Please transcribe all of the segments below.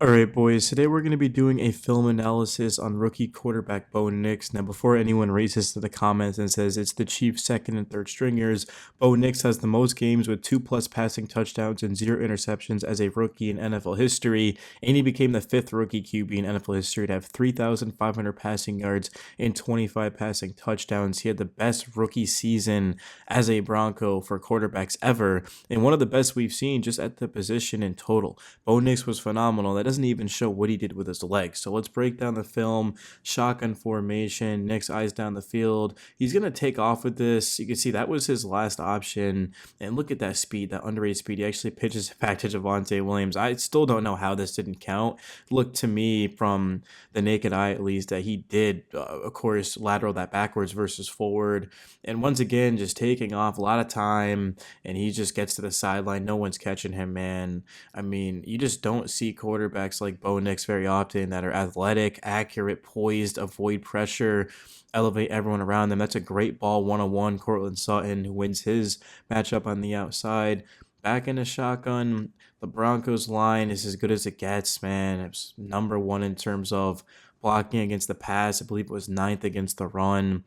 All right, boys. Today we're going to be doing a film analysis on rookie quarterback Bo Nix. Now, before anyone races to the comments and says it's the Chiefs' second and third stringers, Bo Nix has the most games with 2+ passing touchdowns and 0 interceptions as a rookie in NFL history, and he became the fifth rookie QB in NFL history to have 3,500 passing yards and 25 passing touchdowns. He had the best rookie season as a Bronco for quarterbacks ever, and one of the best we've seen just at the position in total. Bo Nix was phenomenal. That doesn't even show what he did with his legs. So let's break down the film. Shotgun formation. Nix eyes down the field. He's going to take off with this. You can see that was his last option. And look at that speed, that underrated speed. He actually pitches back to Javonte Williams. I still don't know how this didn't count. Looked to me from the naked eye, at least, that he did, of course, lateral that backwards versus forward. And once again, just taking off a lot of time. And he just gets to the sideline. No one's catching him, man. I mean, you just don't see quarterbacks like Bo Nix very often that are athletic, accurate, poised, avoid pressure, elevate everyone around them. That's a great ball one-on-one. Cortland Sutton, who wins his matchup on the outside. Back in the shotgun, the Broncos line is as good as it gets, man. It's number one in terms of blocking against the pass. I believe it was ninth against the run.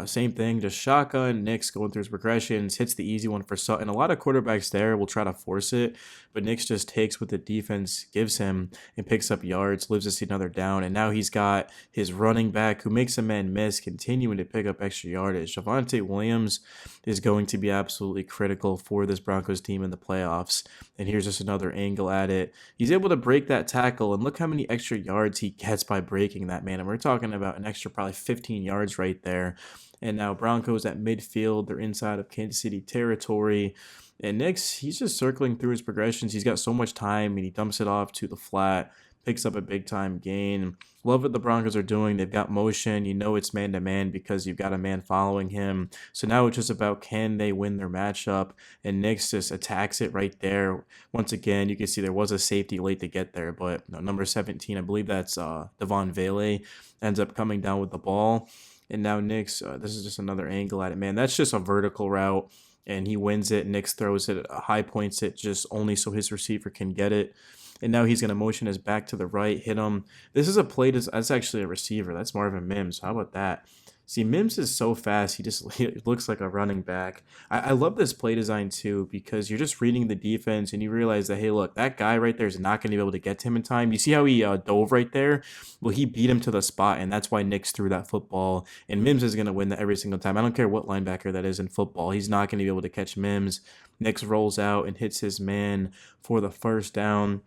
Same thing, just shotgun. Nix going through his progressions, hits the easy one for Sutton. A lot of quarterbacks there will try to force it, but Nix just takes what the defense gives him and picks up yards, lives to see another down. And now he's got his running back who makes a man miss, continuing to pick up extra yardage. Javonte Williams is going to be absolutely critical for this Broncos team in the playoffs. And here's just another angle at it. He's able to break that tackle, and look how many extra yards he gets by breaking that, man. And we're talking about an extra probably 15 yards right there. And now Broncos at midfield. They're inside of Kansas City territory. And Nix, he's just circling through his progressions. He's got so much time, and he dumps it off to the flat, picks up a big-time gain. Love what the Broncos are doing. They've got motion. You know it's man-to-man because you've got a man following him. So now it's just about can they win their matchup, and Nix just attacks it right there. Once again, you can see there was a safety late to get there, but no, number 17, I believe that's Devon Vele, ends up coming down with the ball. And now Nix, this is just another angle at it, man. That's just a vertical route, and he wins it. Nix throws it, high points it just only so his receiver can get it. And now he's going to motion his back to the right, hit him. This is a play, that's actually a receiver. That's Marvin Mims. How about that? See, Mims is so fast, he just he looks like a running back. I love this play design too because you're just reading the defense and you realize that, hey, look, that guy right there is not going to be able to get to him in time. You see how he dove right there? Well, he beat him to the spot, and that's why Nix threw that football. And Mims is going to win that every single time. I don't care what linebacker that is in football. He's not going to be able to catch Mims. Nix rolls out and hits his man for the first down.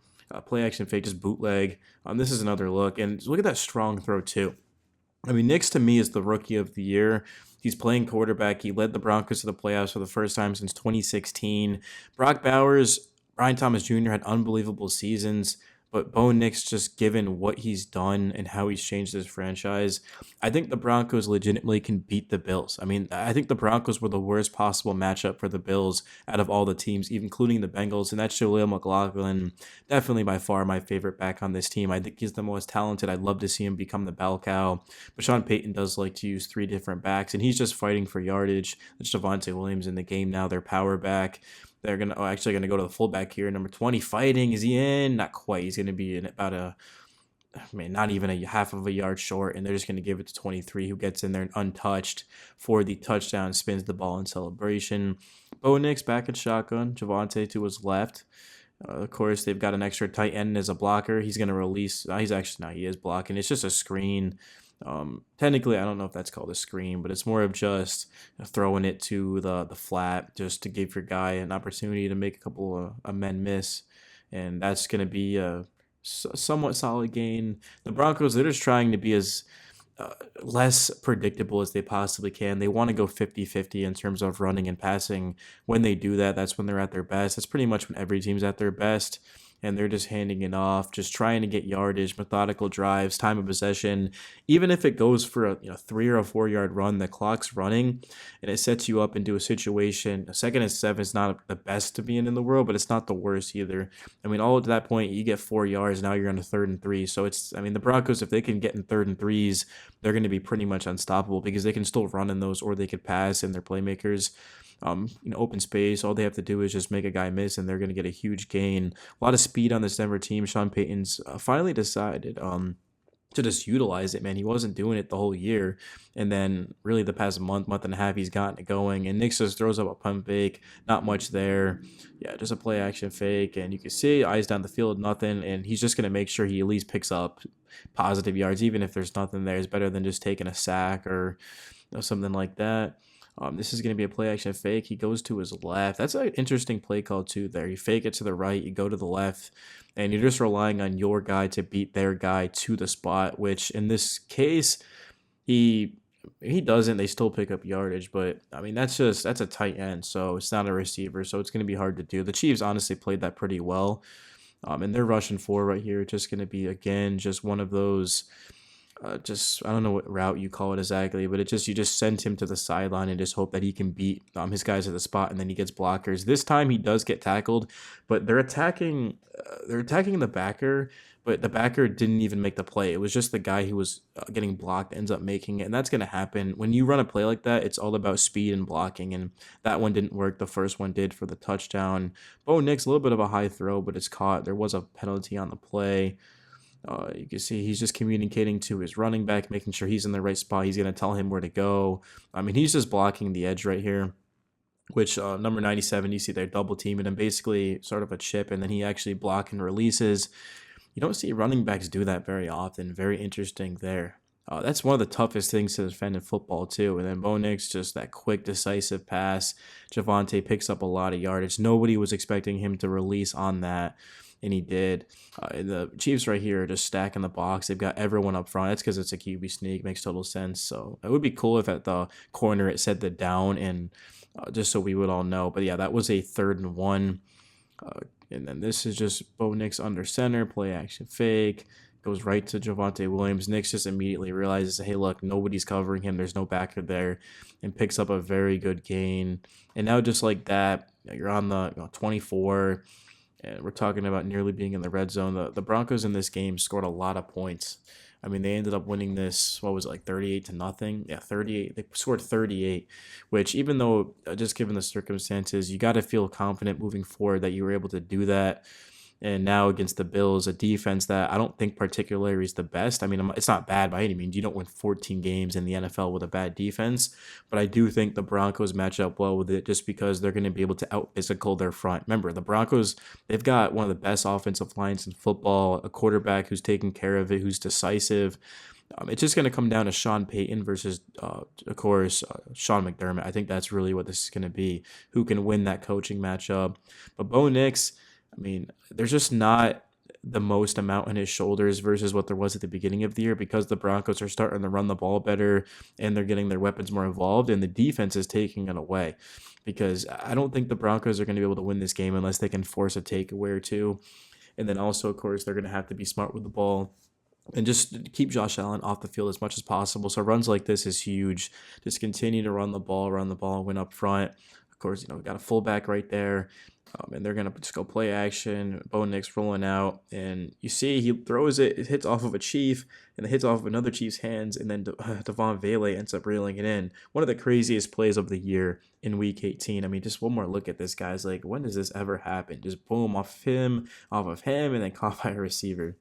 Play action fake, just bootleg. This is another look. And look at that strong throw, too. I mean, Nix to me is the rookie of the year. He's playing quarterback. He led the Broncos to the playoffs for the first time since 2016. Brock Bowers, Brian Thomas Jr. had unbelievable seasons, but Bo Nix, just given what he's done and how he's changed his franchise, I think the Broncos legitimately can beat the Bills. I mean, I think the Broncos were the worst possible matchup for the Bills out of all the teams, even including the Bengals, and that's Jaleel McLaughlin, definitely by far my favorite back on this team. I think he's the most talented. I'd love to see him become the bell cow. But Sean Payton does like to use three different backs, and he's just fighting for yardage. It's Javonte Williams in the game now, their power back. They're actually gonna go to the fullback here, number 20, fighting. Is he in? Not quite. He's gonna be in about not even a half of a yard short, and they're just gonna give it to 23, who gets in there and untouched for the touchdown, spins the ball in celebration. Bo Nix back at shotgun. Javonte to his left. Of course, they've got an extra tight end as a blocker. He's gonna release. He's actually no, he is blocking. It's just a screen. Technically, I don't know if that's called a screen, but it's more of just throwing it to the flat just to give your guy an opportunity to make a couple of men miss, and that's going to be a somewhat solid gain. The Broncos, they're just trying to be as less predictable as they possibly can. They want to go 50-50 in terms of running and passing. When they do that, that's when they're at their best. That's pretty much when every team's at their best, and they're just handing it off, just trying to get yardage, methodical drives, time of possession. Even if it goes for a 3 or a 4 yard run, the clock's running, and it sets you up into a situation. A 2nd and 7 is not the best to be in the world, but it's not the worst either. I mean, all at that point, you get 4 yards, now you're on a 3rd and 3. So the Broncos, if they can get in 3rd and 3s, they're going to be pretty much unstoppable because they can still run in those or they could pass, and their playmakers. open space. All they have to do is just make a guy miss, and they're going to get a huge gain. A lot of speed on this Denver team. Sean Payton's finally decided to just utilize it, man. He wasn't doing it the whole year. And then really the past month and a half, he's gotten it going. And Nick just throws up a pump fake, not much there. Yeah, just a play action fake. And you can see eyes down the field, nothing. And he's just going to make sure he at least picks up positive yards, even if there's nothing there. It's better than just taking a sack or something like that. This is going to be a play action fake. He goes to his left. That's an interesting play call too there. You fake it to the right, you go to the left, and you're just relying on your guy to beat their guy to the spot, which in this case, he doesn't. They still pick up yardage, but I mean that's a tight end, so it's not a receiver, so it's going to be hard to do. The Chiefs honestly played that pretty well. And they're rushing four right here. Just going to be, again, just one of those just I don't know what route you call it exactly, but you just send him to the sideline and just hope that he can beat his guys at the spot, and then he gets blockers. This time he does get tackled, but they're attacking the backer, but the backer didn't even make the play. It was just the guy who was getting blocked ends up making it, and that's gonna happen when you run a play like that. It's all about speed and blocking, and that one didn't work. The first one did for the touchdown. Bo Nix, a little bit of a high throw, but it's caught. There was a penalty on the play. You can see he's just communicating to his running back, making sure he's in the right spot. He's going to tell him where to go. I mean, he's just blocking the edge right here, which number 97, you see they're double teaming him, basically sort of a chip, and then he actually block and releases. You don't see running backs do that very often. Very interesting there. That's one of the toughest things to defend in football, too. And then Bo Nix, just that quick, decisive pass. Javonte picks up a lot of yardage. Nobody was expecting him to release on that, and he did. And the Chiefs right here are just stacking the box. They've got everyone up front. That's because it's a QB sneak. Makes total sense. So it would be cool if at the corner it said the down, and just so we would all know. But yeah, that was a 3rd and 1. And then this is just Bo Nix under center, play action fake. Goes right to Javonte Williams. Nix just immediately realizes, hey, look, nobody's covering him. There's no backer there, and picks up a very good gain. And now just like that, you're on the 24, and we're talking about nearly being in the red zone. The Broncos in this game scored a lot of points. I mean, they ended up winning this, what was it, like 38-0? Yeah, 38. They scored 38, which even though, just given the circumstances, you got to feel confident moving forward that you were able to do that. And now against the Bills, a defense that I don't think particularly is the best. I mean, it's not bad by any means. You don't win 14 games in the NFL with a bad defense. But I do think the Broncos match up well with it just because they're going to be able to out-physical their front. Remember, the Broncos, they've got one of the best offensive lines in football, a quarterback who's taking care of it, who's decisive. It's just going to come down to Sean Payton versus, of course, Sean McDermott. I think that's really what this is going to be, who can win that coaching matchup. But Bo Nix, I mean, there's just not the most amount on his shoulders versus what there was at the beginning of the year because the Broncos are starting to run the ball better and they're getting their weapons more involved, and the defense is taking it away because I don't think the Broncos are going to be able to win this game unless they can force a takeaway or two. And then also, of course, they're going to have to be smart with the ball and just keep Josh Allen off the field as much as possible. So runs like this is huge. Just continue to run the ball, win up front. Of course, we got a fullback right there. And they're going to just go play action. Bo Nix rolling out. And you see he throws it. It hits off of a Chief. And it hits off of another Chief's hands. And then Devon Vele ends up reeling it in. One of the craziest plays of the year in Week 18. I mean, just one more look at this, guys. Like, when does this ever happen? Just boom, off of him, and then caught by a receiver.